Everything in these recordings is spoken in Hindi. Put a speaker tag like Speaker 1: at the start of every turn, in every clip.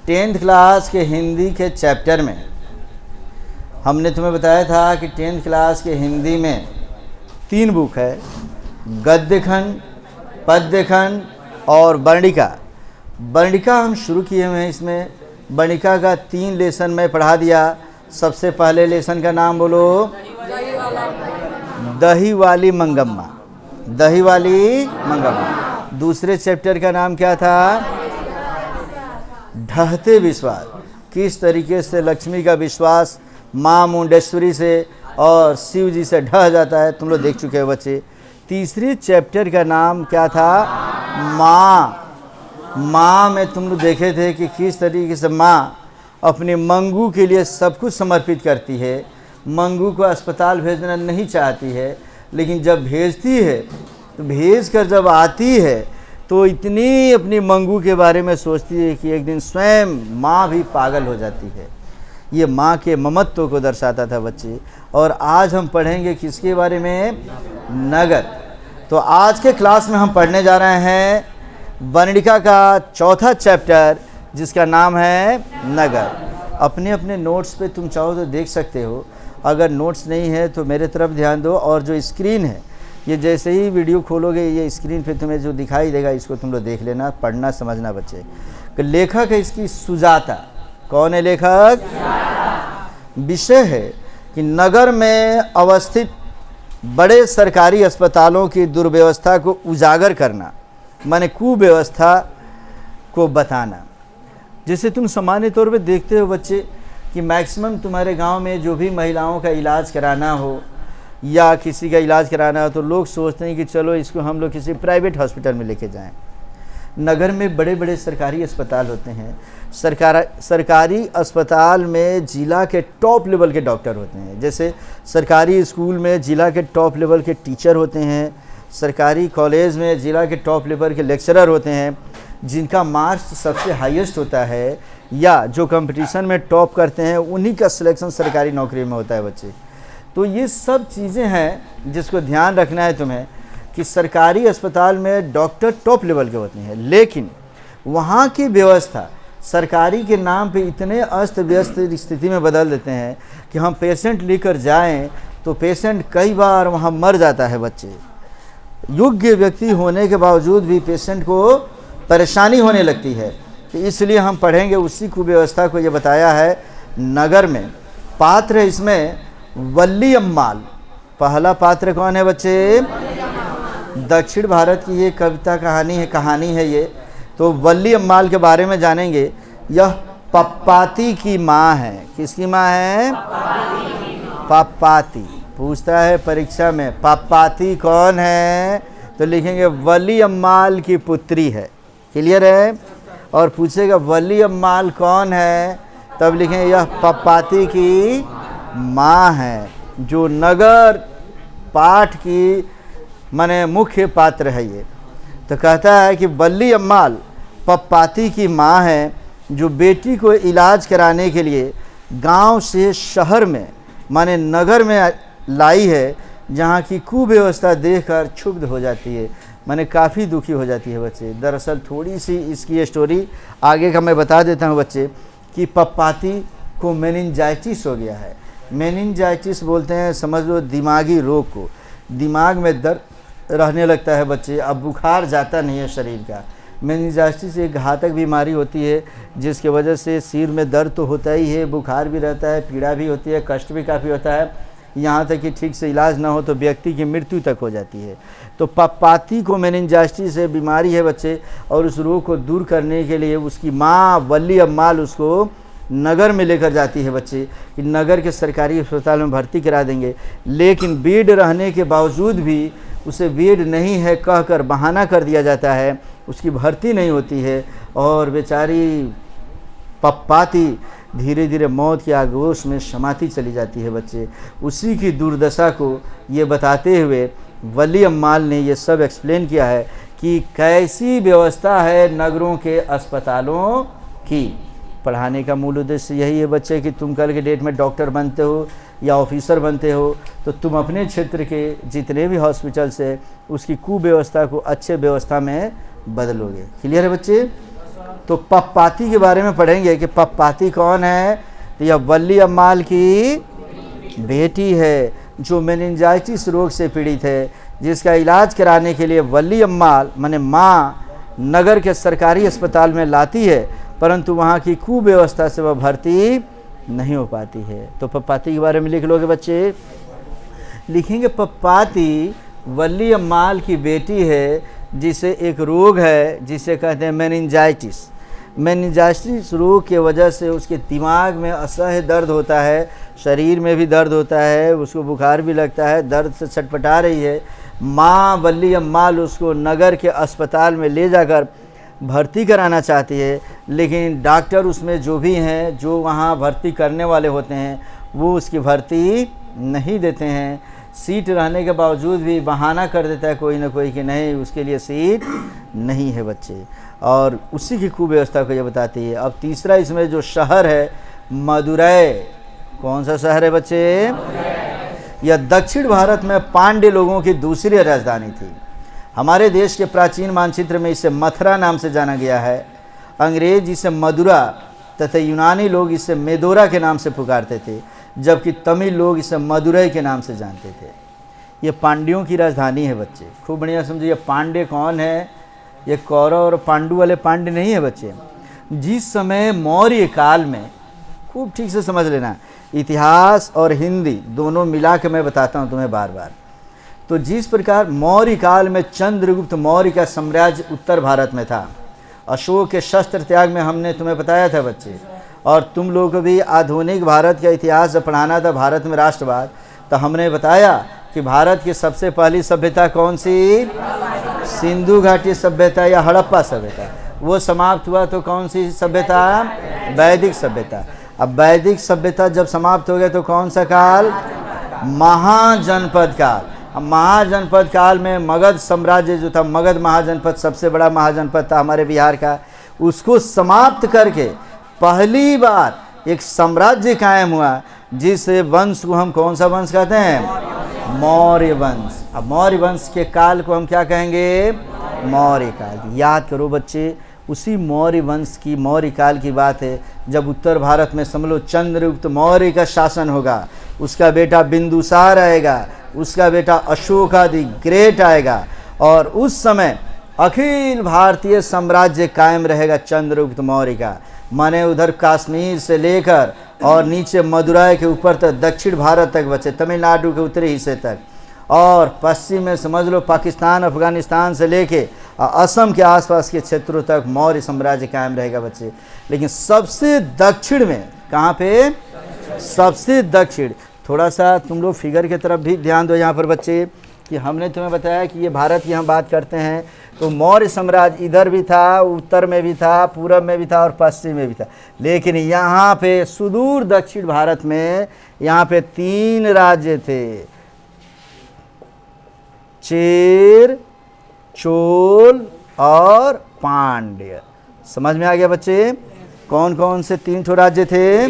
Speaker 1: 10th क्लास के हिंदी के चैप्टर में हमने तुम्हें बताया था कि 10th क्लास के हिंदी में 3 बुक है, गद्य खंड, पद्य खंड और वर्णिका। वर्णिका हम शुरू किए हुए हैं। इसमें वर्णिका का 3 लेसन में पढ़ा दिया। सबसे पहले लेसन का नाम बोलो, दही वाली मंगम्मा। दही वाली मंगम्मा। दूसरे चैप्टर का नाम क्या था? ढहते विश्वास। किस तरीके से लक्ष्मी का विश्वास माँ मुंडेश्वरी से और शिव जी से ढह जाता है, तुम लोग देख चुके हो बच्चे। तीसरे चैप्टर का नाम क्या था? माँ। माँ में तुम लोग देखे थे कि किस तरीके से माँ अपने मंगू के लिए सब कुछ समर्पित करती है। मंगू को अस्पताल भेजना नहीं चाहती है, लेकिन जब भेजती है तो भेज कर जब आती है तो इतनी अपनी मंगू के बारे में सोचती है कि एक दिन स्वयं माँ भी पागल हो जाती है। ये माँ के ममत्व को दर्शाता था बच्चे। और आज हम पढ़ेंगे किसके बारे में? नगर। तो आज के क्लास में हम पढ़ने जा रहे हैं वर्णिका का 4था चैप्टर, जिसका नाम है नगर। अपने अपने नोट्स पे तुम चाहो तो देख सकते हो। अगर नोट्स नहीं है तो मेरे तरफ ध्यान दो। और जो स्क्रीन है, ये जैसे ही वीडियो खोलोगे ये स्क्रीन पे तुम्हें जो दिखाई देगा इसको तुम लोग देख लेना, पढ़ना समझना बच्चे। लेखक है इसकी सुजाता। कौन है लेखक? विषय है कि नगर में अवस्थित बड़े सरकारी अस्पतालों की दुर्व्यवस्था को उजागर करना, माने कुव्यवस्था को बताना। जैसे तुम सामान्य तौर पे देखते हो बच्चे कि मैक्सिमम तुम्हारे गांव में जो भी महिलाओं का इलाज कराना हो या किसी का इलाज कराना हो तो लोग सोचते हैं कि चलो इसको हम लोग किसी प्राइवेट हॉस्पिटल में लेके जाएं। नगर में बड़े बड़े सरकारी अस्पताल होते हैं। सरकारी अस्पताल में जिला के टॉप लेवल के डॉक्टर होते हैं। जैसे सरकारी स्कूल में जिला के टॉप लेवल के टीचर होते हैं। सरकारी कॉलेज में जिला के टॉप लेवल के लेक्चरर होते हैं, जिनका मार्क्स सबसे हाईएस्ट होता है या जो कंपटीशन में टॉप करते हैं उन्हीं का सिलेक्शन सरकारी नौकरी में होता है बच्चे। तो ये सब चीज़ें हैं जिसको ध्यान रखना है तुम्हें कि सरकारी अस्पताल में डॉक्टर टॉप लेवल के होते हैं, लेकिन वहाँ की व्यवस्था सरकारी के नाम पे इतने अस्त व्यस्त स्थिति में बदल देते हैं कि हम पेशेंट लेकर जाएं तो पेशेंट कई बार वहाँ मर जाता है बच्चे। योग्य व्यक्ति होने के बावजूद भी पेशेंट को परेशानी होने लगती है। तो इसलिए हम पढ़ेंगे उसी कुव्यवस्था को। ये बताया है नगर में। पात्र है इसमें वल्ली अम्माल। पहला पात्र कौन है बच्चे? दक्षिण भारत की ये कहानी है ये। तो वल्ली अम्माल के बारे में जानेंगे। यह पप्पाती की माँ है। किसकी माँ है? पप्पाती। पूछता है परीक्षा में पप्पाती कौन है, तो लिखेंगे वली अम्माल की पुत्री है। क्लियर है? और पूछेगा वली अम्माल कौन है, तब लिखेंगे यह पप्पाती की माँ है, जो नगर पाठ की माने मुख्य पात्र है ये। तो कहता है कि वली अम्माल पप्पाती की माँ है, जो बेटी को इलाज कराने के लिए गांव से शहर में माने नगर में लाई है, जहाँ की कुव्यवस्था देखकर क्षुब्ध हो जाती है, माने काफ़ी दुखी हो जाती है बच्चे। दरअसल थोड़ी सी इसकी स्टोरी आगे का मैं बता देता हूँ बच्चे कि पप्पाती को मेनिंजाइटिस हो गया है। मेनिंजाइटिस बोलते हैं, समझ लो, दिमागी रोग को। दिमाग में दर्द रहने लगता है बच्चे, अब बुखार जाता नहीं है शरीर का। मेनिंजाइटिस एक घातक बीमारी होती है जिसकी वजह से सिर में दर्द तो होता ही है, बुखार भी रहता है, पीड़ा भी होती है, कष्ट भी काफ़ी होता है, यहाँ तक कि ठीक से इलाज ना हो तो व्यक्ति की मृत्यु तक हो जाती है। तो पप्पाती को मेनिंजाइटिस से बीमारी है बच्चे, और उस रोग को दूर करने के लिए उसकी माँ वली अम्माल उसको नगर में लेकर जाती है बच्चे कि नगर के सरकारी अस्पताल में भर्ती करा देंगे। लेकिन बेड रहने के बावजूद भी उसे बेड नहीं है कहकर बहाना कर दिया जाता है, उसकी भर्ती नहीं होती है और बेचारी पप्पाती धीरे धीरे मौत के आगोश में समाती चली जाती है बच्चे। उसी की दुर्दशा को ये बताते हुए वली अम्माल ने ये सब एक्सप्लेन किया है कि कैसी व्यवस्था है नगरों के अस्पतालों की। पढ़ाने का मूल उद्देश्य यही है बच्चे कि तुम कल के डेट में डॉक्टर बनते हो या ऑफिसर बनते हो तो तुम अपने क्षेत्र के जितने भी हॉस्पिटल से उसकी कुव्यवस्था को अच्छे व्यवस्था में बदलोगे। क्लियर है बच्चे? तो पप्पाती के बारे में पढ़ेंगे कि पप्पाती कौन है। तो यह वल्ली अम्माल की बेटी है जो मेनिंजाइटिस रोग से पीड़ित है, जिसका इलाज कराने के लिए वल्ली अम्माल माने माँ नगर के सरकारी अस्पताल में लाती है, परंतु वहाँ की कुव्यवस्था से वह भर्ती नहीं हो पाती है। तो पप्पाती के बारे में लिख लोगे बच्चे, लिखेंगे पप्पाती वल्ली अम्माल की बेटी है जिसे एक रोग है जिसे कहते हैं मेनिंजाइटिस। मेनिंजाइटिस रोग के वजह से उसके दिमाग में असह्य दर्द होता है, शरीर में भी दर्द होता है, उसको बुखार भी लगता है, दर्द से छटपटा रही है। माँ वल्ली अम्माल उसको नगर के अस्पताल में ले जाकर भर्ती कराना चाहती है, लेकिन डॉक्टर उसमें जो भी हैं, जो वहाँ भर्ती करने वाले होते हैं, वो उसकी भर्ती नहीं देते हैं। सीट रहने के बावजूद भी बहाना कर देता है कोई ना कोई कि नहीं उसके लिए सीट नहीं है बच्चे, और उसी की कुव्यवस्था को ये बताती है। अब तीसरा इसमें जो शहर है मदुरै, कौन सा शहर है बच्चे? यह दक्षिण भारत में पांड्य लोगों की दूसरी राजधानी थी। हमारे देश के प्राचीन मानचित्र में इसे मथुरा नाम से जाना गया है। अंग्रेज इसे मदुरा तथा यूनानी लोग इसे मेदोरा के नाम से पुकारते थे, जबकि तमिल लोग इसे मदुरै के नाम से जानते थे। ये पांड्यों की राजधानी है बच्चे, खूब बढ़िया समझिए। पांड्य कौन है? ये कौरव और पांडु वाले पांड्य नहीं है बच्चे। जिस समय मौर्य काल में, खूब ठीक से समझ लेना, इतिहास और हिंदी दोनों मिला के मैं बताता हूँ तुम्हें बार बार। तो जिस प्रकार मौर्य काल में चंद्रगुप्त मौर्य का साम्राज्य उत्तर भारत में था, अशोक के शस्त्र त्याग में हमने तुम्हें बताया था बच्चे, और तुम लोग को भी आधुनिक भारत का इतिहास जब पढ़ाना था, भारत में राष्ट्रवाद, तो हमने बताया कि भारत की सबसे पहली सभ्यता कौन सी? सिंधु घाटी सभ्यता या हड़प्पा सभ्यता। वो समाप्त हुआ तो कौन सी सभ्यता? वैदिक सभ्यता। अब वैदिक सभ्यता जब समाप्त हो गया तो कौन सा काल? महाजनपद काल। अब महाजनपद काल में मगध साम्राज्य जो था, मगध महाजनपद सबसे बड़ा महाजनपद था हमारे बिहार का, उसको समाप्त करके पहली बार एक साम्राज्य कायम हुआ, जिस वंश को हम कौन सा वंश कहते हैं? मौर्य वंश। अब मौर्य वंश के काल को हम क्या कहेंगे? मौर्य काल। याद करो बच्चे, उसी मौर्य वंश की, मौर्य काल की बात है, जब उत्तर भारत में समझ लो चंद्रगुप्त मौर्य का शासन होगा, उसका बेटा बिंदुसार आएगा, उसका बेटा अशोक आदि ग्रेट आएगा, और उस समय अखिल भारतीय साम्राज्य कायम रहेगा चंद्रगुप्त मौर्य का। माने उधर कश्मीर से लेकर और नीचे मदुरै के ऊपर तक दक्षिण भारत तक बचे, तमिलनाडु के उत्तरी हिस्से तक, और पश्चिम में समझ लो पाकिस्तान अफगानिस्तान से लेके असम के आसपास के क्षेत्रों तक मौर्य साम्राज्य कायम रहेगा बच्चे। लेकिन सबसे दक्षिण में, कहाँ पे? सबसे दक्षिण। थोड़ा सा तुम लोग फिगर की तरफ भी ध्यान दो यहाँ पर बच्चे, कि हमने तुम्हें बताया कि ये भारत की हम बात करते हैं तो मौर्य साम्राज्य इधर भी था, उत्तर में भी था, पूरब में भी था और पश्चिम में भी था। लेकिन यहाँ पे सुदूर दक्षिण भारत में यहाँ पे 3 राज्य थे, चेर, चोल और पांड्य। समझ में आ गया बच्चे? कौन कौन से 3 ठो राज्य थे?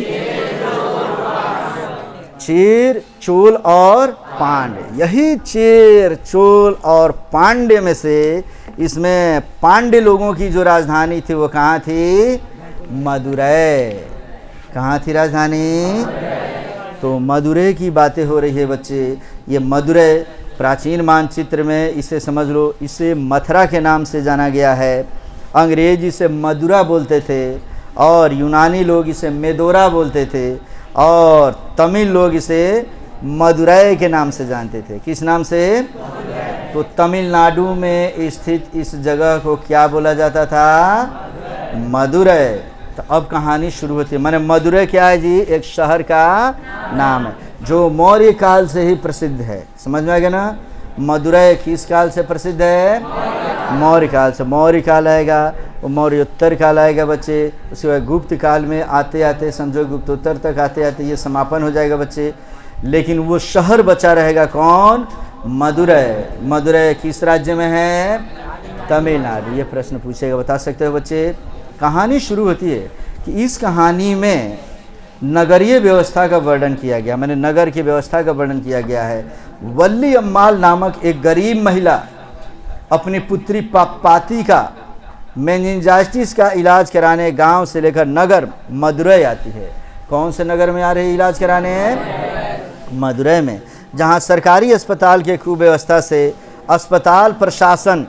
Speaker 1: चेर, चोल और पांड्य। यही चेर, चोल और पांड्य में से इसमें पांड्य लोगों की जो राजधानी थी वो कहाँ थी? मदुरै। कहाँ थी राजधानी? तो मदुरै की बातें हो रही है बच्चे। ये मदुरै प्राचीन मानचित्र में इसे समझ लो, इसे मथुरा के नाम से जाना गया है। अंग्रेज इसे मदुरा बोलते थे, और यूनानी लोग इसे मेदोरा बोलते थे, और तमिल लोग इसे मदुरै के नाम से जानते थे। किस नाम से? तो तमिलनाडु में स्थित इस जगह को क्या बोला जाता था? मदुरै। तो अब कहानी शुरू होती है। माने मदुरै क्या है जी? एक शहर का नाम है जो मौर्य काल से ही प्रसिद्ध है। समझ में आ गया ना? मदुरै किस काल से प्रसिद्ध है? मौर्य काल से। मौर्य काल आएगा, वो मौर्योत्तर काल आएगा बच्चे, उसके बाद गुप्त काल में आते आते समझो गुप्तोत्तर तक आते आते ये समापन हो जाएगा बच्चे। लेकिन वो शहर बचा रहेगा कौन? मदुरै। मदुरै किस राज्य में है? तमिलनाडु। ये प्रश्न पूछेगा, बता सकते हो बच्चे? कहानी शुरू होती है कि इस कहानी में नगरीय व्यवस्था का वर्णन किया गया, मैंने नगर की व्यवस्था का वर्णन किया गया है। वल्ली अम्माल नामक एक गरीब महिला अपनी पुत्री पप्पाती का मेनिंजाइटिस का इलाज कराने गांव से लेकर नगर मदुरै आती है। कौन से नगर में आ रही है इलाज कराने? मदुरै में, जहां सरकारी अस्पताल के कुव्यवस्था से अस्पताल प्रशासन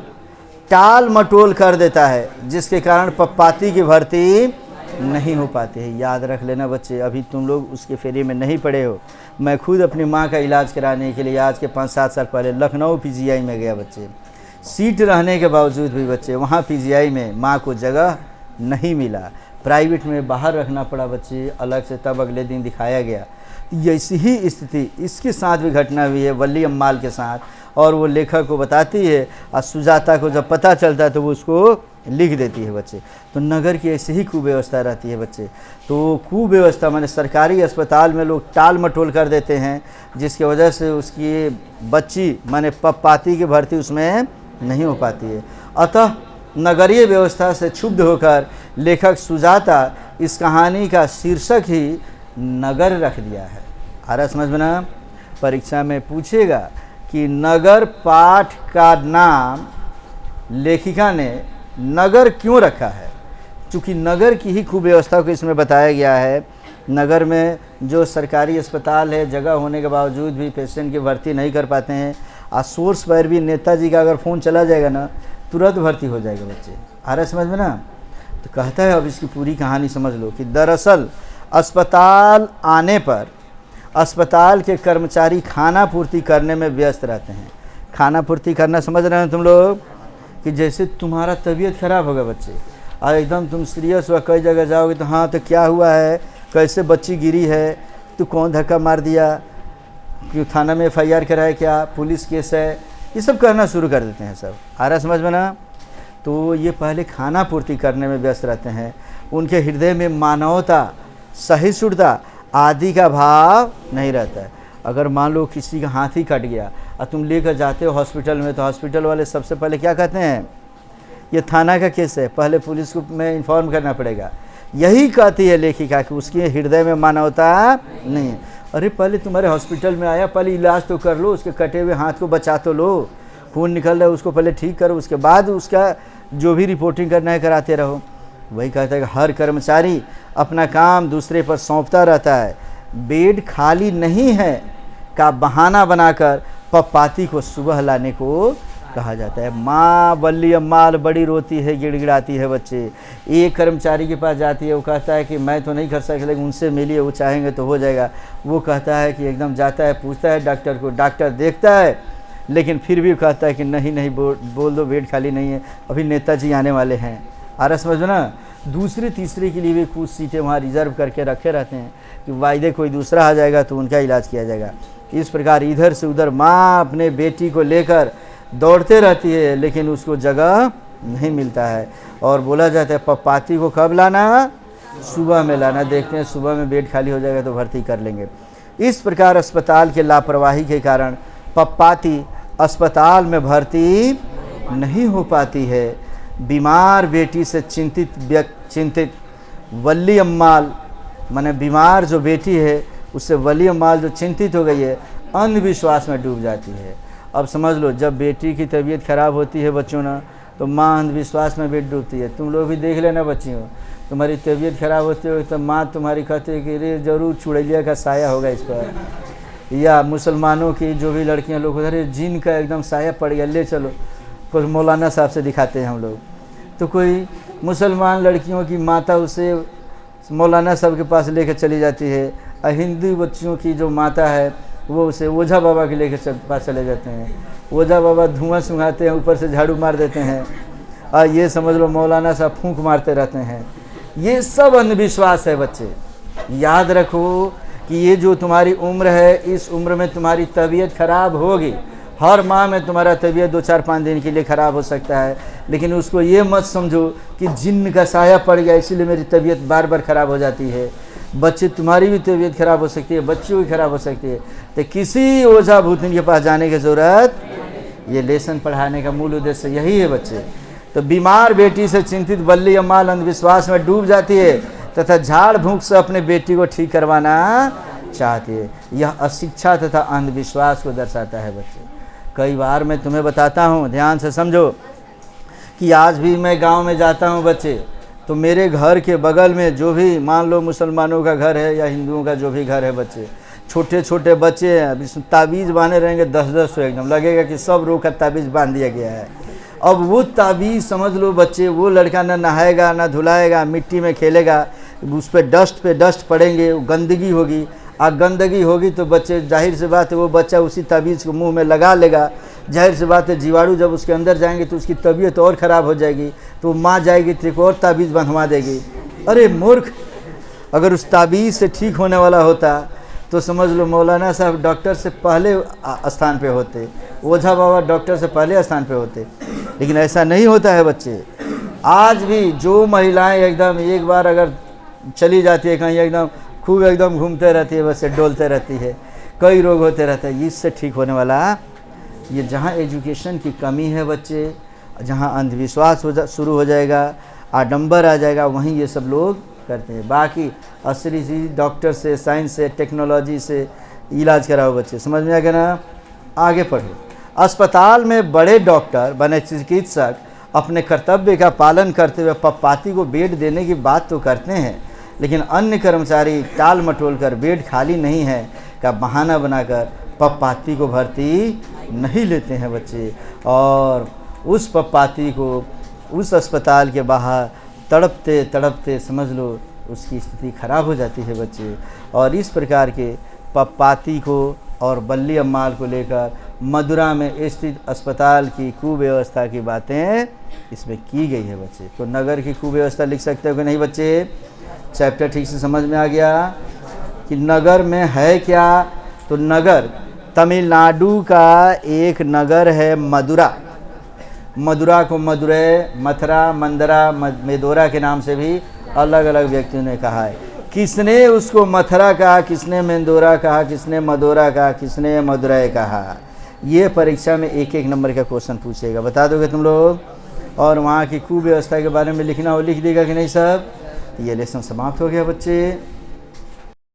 Speaker 1: टाल मटोल कर देता है, जिसके कारण पप्पाती की भर्ती नहीं हो पाती है। याद रख लेना बच्चे, अभी तुम लोग उसके फेरे में नहीं पड़े हो। मैं खुद अपनी माँ का इलाज कराने के लिए आज के 5-7 साल पहले लखनऊ पीजीआई में गया बच्चे। सीट रहने के बावजूद भी बच्चे वहाँ पीजीआई में माँ को जगह नहीं मिला, प्राइवेट में बाहर रखना पड़ा बच्चे अलग से, तब अगले दिन दिखाया गया। ऐसी ही स्थिति इसके साथ भी घटना हुई है वली अम्माल के साथ, और वो लेखक को बताती है और सुजाता को जब पता चलता है तो वो उसको लिख देती है बच्चे। तो नगर की ऐसी ही कुव्यवस्था रहती है बच्चे। तो कुव्यवस्था माने सरकारी अस्पताल में लोग टाल मटोल कर देते हैं, जिसकी वजह से उसकी बच्ची माने पप्पाती की भर्ती उसमें नहीं हो पाती है। अतः नगरीय व्यवस्था से क्षुब्ध होकर लेखक सुजाता इस कहानी का शीर्षक ही नगर रख दिया है। आ रहा समझ में ना? परीक्षा में पूछेगा कि नगर पाठ का नाम लेखिका ने नगर क्यों रखा है? चूँकि नगर की ही खूब व्यवस्था को इसमें बताया गया है। नगर में जो सरकारी अस्पताल है, जगह होने के बावजूद भी पेशेंट की भर्ती नहीं कर पाते हैं। और सोर्स पर भी नेताजी का अगर फ़ोन चला जाएगा ना, तुरंत भर्ती हो जाएगा बच्चे। आ रहा है समझ में ना? तो कहता है, अब इसकी पूरी कहानी समझ लो कि दरअसल अस्पताल आने पर अस्पताल के कर्मचारी खाना पूर्ति करने में व्यस्त रहते हैं। खाना पूर्ति करना समझ रहे हैं तुम लोग? कि जैसे तुम्हारा तबीयत खराब होगा बच्चे और एकदम तुम सीरियस हुआ, कई जगह जाओगे तो हाँ तो क्या हुआ है, कैसे बच्ची गिरी है, तो कौन धक्का मार दिया, क्यों थाना में FIR कराया, क्या पुलिस केस है, ये सब करना शुरू कर देते हैं सब। आ रहा समझ में ना? तो ये पहले खाना पूर्ति करने में व्यस्त रहते हैं। उनके हृदय में मानवता, सहिष्णुता आदि का भाव नहीं रहता है। अगर मान लो किसी का हाथ ही कट गया और तुम लेकर जाते हो हॉस्पिटल में, तो हॉस्पिटल वाले सबसे पहले क्या कहते हैं, ये थाना का केस है, पहले पुलिस को में इन्फॉर्म करना पड़ेगा। यही कहती है लेखिका कि उसके हृदय में मानवता नहीं है। अरे पहले तुम्हारे हॉस्पिटल में आया, पहले इलाज तो कर लो, उसके कटे हुए हाथ को बचा तो लो, खून निकल रहा है उसको पहले ठीक करो, उसके बाद उसका जो भी रिपोर्टिंग करना है कराते रहो। वही कहता है कि हर कर्मचारी अपना काम दूसरे पर सौंपता रहता है। बेड खाली नहीं है का बहाना बनाकर पप्पाती को सुबह लाने को कहा जाता है। माँ वली अम्माल बड़ी रोती है, गिड़गिड़ाती है बच्चे। एक कर्मचारी के पास जाती है, वो कहता है कि मैं तो नहीं कर सकता, लेकिन उनसे मिलिए, वो चाहेंगे तो हो जाएगा। वो कहता है कि एकदम जाता है, पूछता है डॉक्टर को, डॉक्टर देखता है लेकिन फिर भी कहता है कि नहीं नहीं बोल दो बेड खाली नहीं है, अभी नेताजी आने वाले हैं। आ रहा समझ में ना? दूसरे तीसरे के लिए भी कुछ सीटें वहाँ रिजर्व करके रखे रहते हैं कि वायदे कोई दूसरा आ जाएगा तो उनका इलाज किया जाएगा। इस प्रकार इधर से उधर माँ अपने बेटी को लेकर दौड़ते रहती है, लेकिन उसको जगह नहीं मिलता है। और बोला जाता है पप्पाती को कब लाना? सुबह में लाना। देखते हैं सुबह में बेड खाली हो जाएगा तो भर्ती कर लेंगे। इस प्रकार अस्पताल के लापरवाही के कारण पप्पाती अस्पताल में भर्ती नहीं हो पाती है। बीमार बेटी से चिंतित वली अम्माल, माने बीमार जो बेटी है उससे वली अम्माल जो चिंतित हो गई है, अंधविश्वास में डूब जाती है। अब समझ लो, जब बेटी की तबीयत खराब होती है बच्चों ना, तो माँ अंधविश्वास में भी डूबती है। तुम लोग भी देख लेना बच्चियों, तुम्हारी तबीयत खराब होती हो तो माँ तुम्हारी कहती है कि रे जरूर चुड़ैलिया का साया होगा इस पर, या मुसलमानों की जो भी लड़कियां लोग अरे जिन का एकदम साया पड़ गया, ले चलो। कुछ मौलाना साहब से दिखाते हैं हम लोग, तो कोई मुसलमान लड़कियों की माता उसे मौलाना साहब के पास लेकर चली जाती है, और हिंदू बच्चियों की जो माता है वो उसे ओझा बाबा के लेकर पास चले जाते हैं। ओझा बाबा धुआं सुंघाते हैं, ऊपर से झाड़ू मार देते हैं, और ये समझ लो मौलाना साहब फूंक मारते रहते हैं। ये सब अंधविश्वास है बच्चे। याद रखो कि ये जो तुम्हारी उम्र है, इस उम्र में तुम्हारी तबीयत खराब होगी। हर माह में तुम्हारा तबीयत 2-4-5 दिन के लिए ख़राब हो सकता है, लेकिन उसको ये मत समझो कि जिन्न का साया पड़ गया इसीलिए मेरी तबीयत बार बार ख़राब हो जाती है। बच्चे तुम्हारी भी तबीयत खराब हो सकती है, बच्चों की खराब हो सकती है, तो किसी ओझा भूतनी के पास जाने की ज़रूरत। ये लेसन पढ़ाने का मूल उद्देश्य यही है बच्चे। तो बीमार बेटी से चिंतित वली अम्माल अंधविश्वास में डूब जाती है तथा झाड़ फूंक से अपने बेटी को ठीक करवाना चाहती है। यह अशिक्षा तथा अंधविश्वास को दर्शाता है बच्चे। कई बार मैं तुम्हें बताता हूँ, ध्यान से समझो, कि आज भी मैं गांव में जाता हूं बच्चे, तो मेरे घर के बगल में जो भी, मान लो मुसलमानों का घर है या हिंदुओं का जो भी घर है बच्चे, छोटे छोटे बच्चे हैं, अभी ताबीज़ बांधे रहेंगे 10-10 सौ, एकदम लगेगा कि सब रोग का ताबीज़ बांध दिया गया है। अब वो ताबीज़ समझ लो बच्चे, वो लड़का ना नहाएगा ना धुलाएगा, मिट्टी में खेलेगा, उस पर डस्ट पड़ेंगे, गंदगी होगी, और गंदगी होगी तो बच्चे, जाहिर सी बात है वो बच्चा उसी ताबीज़ को मुंह में लगा लेगा। जाहिर सी बात है जीवाणु जब उसके अंदर जाएंगे तो उसकी तबीयत और ख़राब हो जाएगी, तो माँ जाएगी तेरे को और ताबीज़ बंधवा देगी। अरे मूर्ख, अगर उस ताबीज़ से ठीक होने वाला होता तो समझ लो मौलाना साहब डॉक्टर से पहले स्थान पे होते, ओझा बाबा डॉक्टर से पहले स्थान पे होते, लेकिन ऐसा नहीं होता है बच्चे। आज भी जो महिलाएं एकदम एक बार अगर चली जाती है कहीं, एकदम खूब एकदम घूमते रहती है, बस डोलते रहती है, कई रोग होते रहते हैं, इससे ठीक होने वाला ये जहाँ एजुकेशन की कमी है बच्चे, जहाँ अंधविश्वास शुरू हो जाएगा, आडंबर आ जाएगा, वहीं ये सब लोग करते हैं। बाकी असली चीज़ डॉक्टर से, साइंस से, टेक्नोलॉजी से इलाज कराओ बच्चे, समझ में आ गया ना। आगे पढ़ो। अस्पताल में बड़े डॉक्टर बने चिकित्सक अपने कर्तव्य का पालन करते हुए पप्पाती को बेड देने की बात तो करते हैं, लेकिन अन्य कर्मचारी टाल मटोल कर बेड खाली नहीं है का बहाना बनाकर पप्पाती को भर्ती नहीं लेते हैं बच्चे, और उस पप्पाती को उस अस्पताल के बाहर तड़पते तड़पते समझ लो उसकी स्थिति खराब हो जाती है बच्चे। और इस प्रकार के पप्पाती को और बल्ली अम्माल को लेकर मदुरा में स्थित अस्पताल की कुव्यवस्था की बातें इसमें की गई है बच्चे। तो नगर की कुव्यवस्था लिख सकते हो कि नहीं बच्चे? चैप्टर ठीक से समझ में आ गया कि नगर में है क्या? तो नगर तमिलनाडु का एक नगर है मदुरा। मदुरा को मदुरै, मथुरा, मंदरा, मेदोरा के नाम से भी अलग अलग व्यक्तियों ने कहा है। किसने उसको मथुरा कहा, किसने मेंदोरा कहा, किसने मदोरा कहा, किसने मदुरै कहा? ये परीक्षा में एक एक नंबर का क्वेश्चन पूछेगा, बता दोगे तुम लोग? और वहाँ की कुव्यवस्था के बारे में लिखना हो लिख देगा कि नहीं सब? ये लेसन समाप्त हो गया बच्चे।